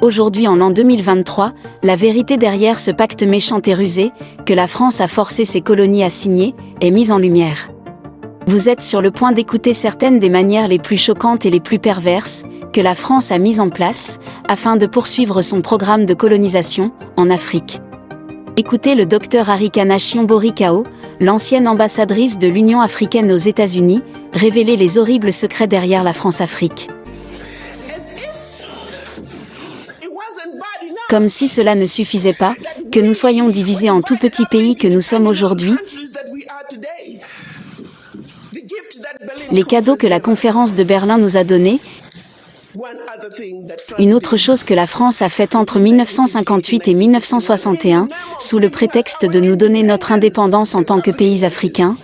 Aujourd'hui en l'an 2023, la vérité derrière ce pacte méchant et rusé, que la France a forcé ses colonies à signer, est mise en lumière. Vous êtes sur le point d'écouter certaines des manières les plus choquantes et les plus perverses que la France a mises en place afin de poursuivre son programme de colonisation en Afrique. Écoutez le Dr Arikana Chiombo-Rikao, l'ancienne ambassadrice de l'Union africaine aux États-Unis, révéler les horribles secrets derrière la France-Afrique. Comme si cela ne suffisait pas, que nous soyons divisés en tout petits pays que nous sommes aujourd'hui, les cadeaux que la conférence de Berlin nous a donnés, une autre chose que la France a faite entre 1958 et 1961, sous le prétexte de nous donner notre indépendance en tant que pays africains,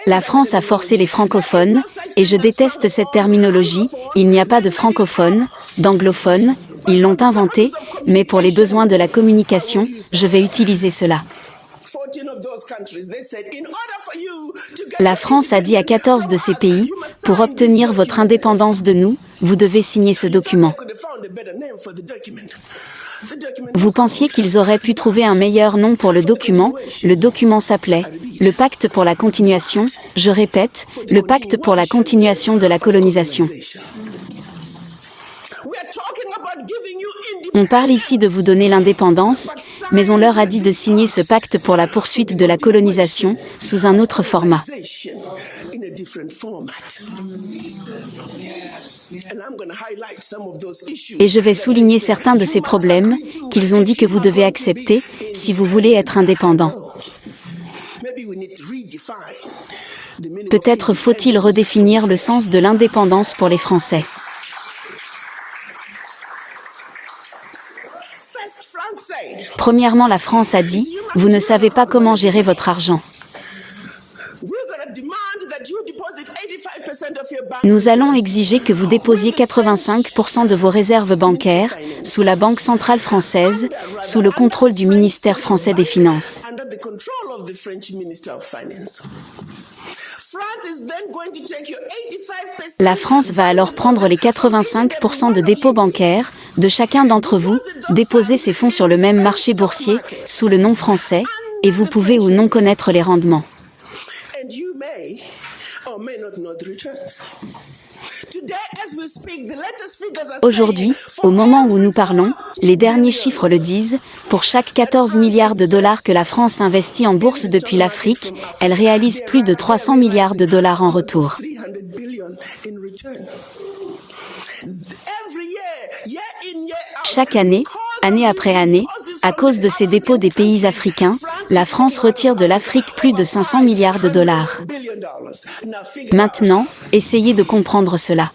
la France a forcé les francophones, et je déteste cette terminologie, il n'y a pas de francophones, d'anglophones, ils l'ont inventé, mais pour les besoins de la communication, je vais utiliser cela. La France a dit à 14 de ces pays, pour obtenir votre indépendance de nous, vous devez signer ce document. Vous pensiez qu'ils auraient pu trouver un meilleur nom pour le document s'appelait « Le pacte pour la continuation », je répète, le pacte pour la continuation de la colonisation. On parle ici de vous donner l'indépendance, mais on leur a dit de signer ce pacte pour la poursuite de la colonisation, sous un autre format. Et je vais souligner certains de ces problèmes, qu'ils ont dit que vous devez accepter, si vous voulez être indépendant. Peut-être faut-il redéfinir le sens de l'indépendance pour les Français. Premièrement, la France a dit, vous ne savez pas comment gérer votre argent. Nous allons exiger que vous déposiez 85% de vos réserves bancaires, sous la Banque centrale française, sous le contrôle du ministère français des Finances. La France va alors prendre les 85% de dépôts bancaires de chacun d'entre vous, déposer ces fonds sur le même marché boursier, sous le nom français, et vous pouvez ou non connaître les rendements. Aujourd'hui, au moment où nous parlons, les derniers chiffres le disent, pour chaque 14 milliards de dollars que la France investit en bourse depuis l'Afrique, elle réalise plus de 300 milliards de dollars en retour. Chaque année, année après année, à cause de ces dépôts des pays africains, la France retire de l'Afrique plus de 500 milliards de dollars. Maintenant, essayez de comprendre cela.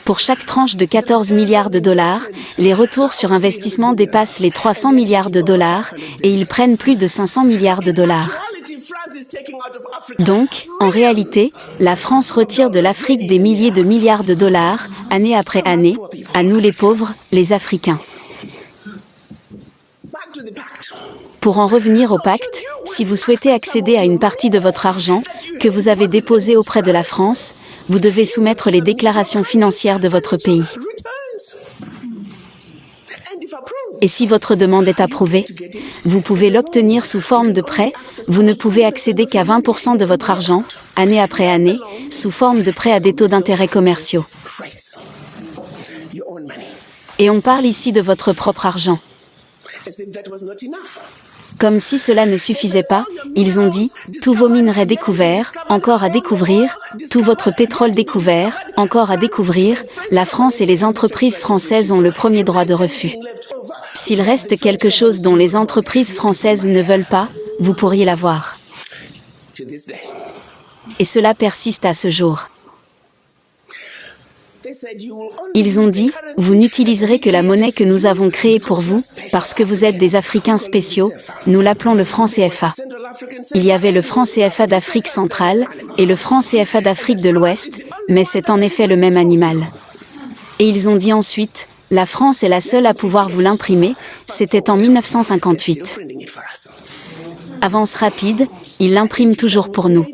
Pour chaque tranche de 14 milliards de dollars, les retours sur investissement dépassent les 300 milliards de dollars et ils prennent plus de 500 milliards de dollars. Donc, en réalité, la France retire de l'Afrique des milliers de milliards de dollars, année après année, à nous les pauvres, les Africains. Pour en revenir au pacte, si vous souhaitez accéder à une partie de votre argent, que vous avez déposé auprès de la France, vous devez soumettre les déclarations financières de votre pays. Et si votre demande est approuvée, vous pouvez l'obtenir sous forme de prêt, vous ne pouvez accéder qu'à 20% de votre argent, année après année, sous forme de prêt à des taux d'intérêt commerciaux. Et on parle ici de votre propre argent. Comme si cela ne suffisait pas, ils ont dit, tous vos minerais découverts, encore à découvrir, tout votre pétrole découvert, encore à découvrir, la France et les entreprises françaises ont le premier droit de refus. S'il reste quelque chose dont les entreprises françaises ne veulent pas, vous pourriez l'avoir. Et cela persiste à ce jour. Ils ont dit, vous n'utiliserez que la monnaie que nous avons créée pour vous, parce que vous êtes des Africains spéciaux, nous l'appelons le franc CFA. Il y avait le franc CFA d'Afrique centrale, et le franc CFA d'Afrique de l'Ouest, mais c'est en effet le même animal. Et ils ont dit ensuite, la France est la seule à pouvoir vous l'imprimer, c'était en 1958. Avance rapide, ils l'impriment toujours pour nous.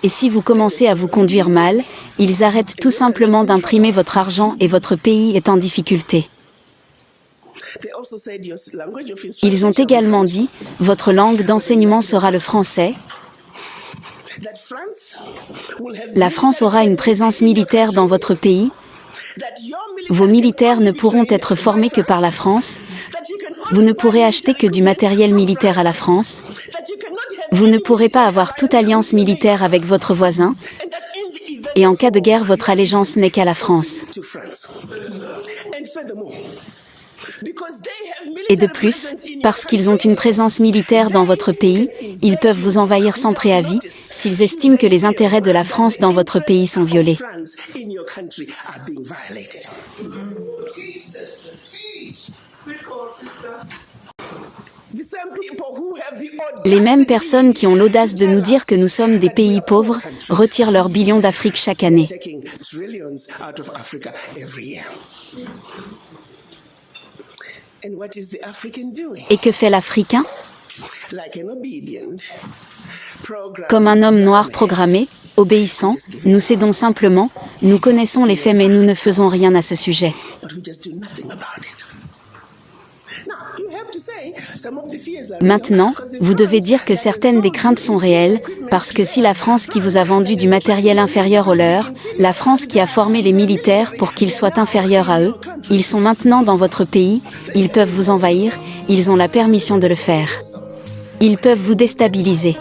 Et si vous commencez à vous conduire mal, ils arrêtent tout simplement d'imprimer votre argent et votre pays est en difficulté. Ils ont également dit, votre langue d'enseignement sera le français. La France aura une présence militaire dans votre pays. Vos militaires ne pourront être formés que par la France. Vous ne pourrez acheter que du matériel militaire à la France. Vous ne pourrez pas avoir toute alliance militaire avec votre voisin. Et en cas de guerre, votre allégeance n'est qu'à la France. Et de plus, parce qu'ils ont une présence militaire dans votre pays, ils peuvent vous envahir sans préavis, s'ils estiment que les intérêts de la France dans votre pays sont violés. Les mêmes personnes qui ont l'audace de nous dire que nous sommes des pays pauvres, retirent leurs billions d'Afrique chaque année. Et que fait l'Africain? Comme un homme noir programmé, obéissant, nous cédons simplement, nous connaissons les faits mais nous ne faisons rien à ce sujet. Maintenant, vous devez dire que certaines des craintes sont réelles, parce que si la France qui vous a vendu du matériel inférieur au leur, la France qui a formé les militaires pour qu'ils soient inférieurs à eux, ils sont maintenant dans votre pays, ils peuvent vous envahir, ils ont la permission de le faire. Ils peuvent vous déstabiliser.